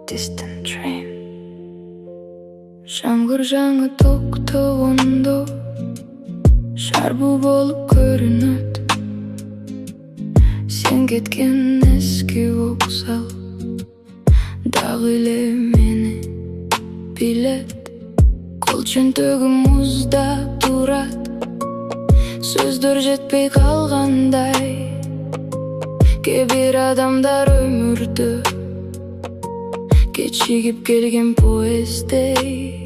distant train. Жаңғыр жаңа тоқтауында шарбу болып көрінеді. Сен кеткен ескі вокзал дағы эле мени билет. Кол чөнтөгүм муздап турат, сөздөр жетпей калгандай. Кээ бир адамдар өмүрдө кечигип келген поезддей.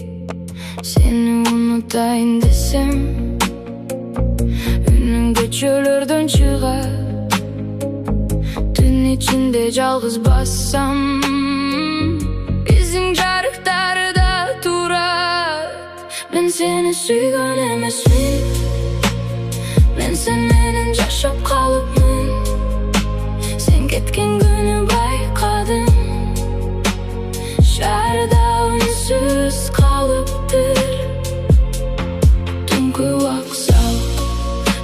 Сени унутайын десем, үнүң көчөлөрдөн чыгат. Түн ичинде жалгыз бассам, изиң жарыктарда турат. Мен сени сүйгөн эмесмин, мен сен менен жашап калыпмын. Сен кеткен күнү байкадым, шаарда үнсүз калыптыр. Түнкү вокзал,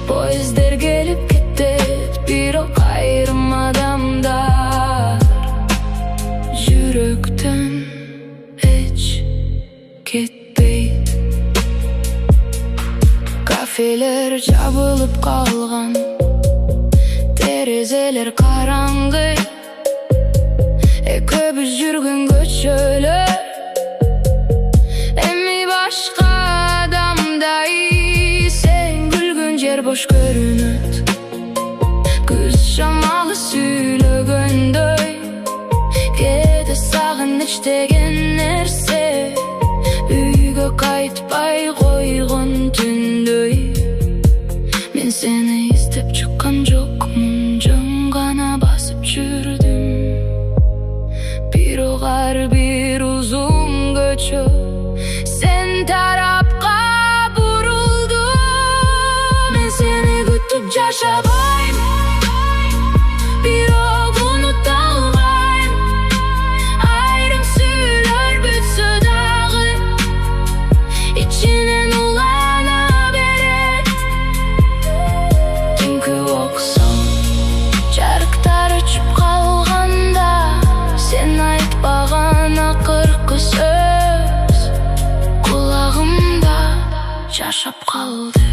поезддер келип кетет, бирок айрым адамдар жүрөктөн эч кетпейт. Кафелер жабылып калган, терезелер караңгы, экөөбүз жүргөн көчөлөр эми башка адамдай. Сен күлгөн жер бош көрүнөт, күз шамалы сүйлөгөндөй. Кээде сагыныч деген нерсе үйгө кайтпай койгон түндөй. Мен сени издеп чыккан жокмун, жөн гана басып жүрдүм. Бирок ар бир узун көчө сен тарапка бурулду. Мен сени күтүп жашабайм, бирок унута албайм. Айрым сүйлөр бүтсө дагы ичинен улана берет. Түнкү вокзал, жарыктар өчүп калганда, сен айтпаган акыркы сөз кулагымда жашап калды.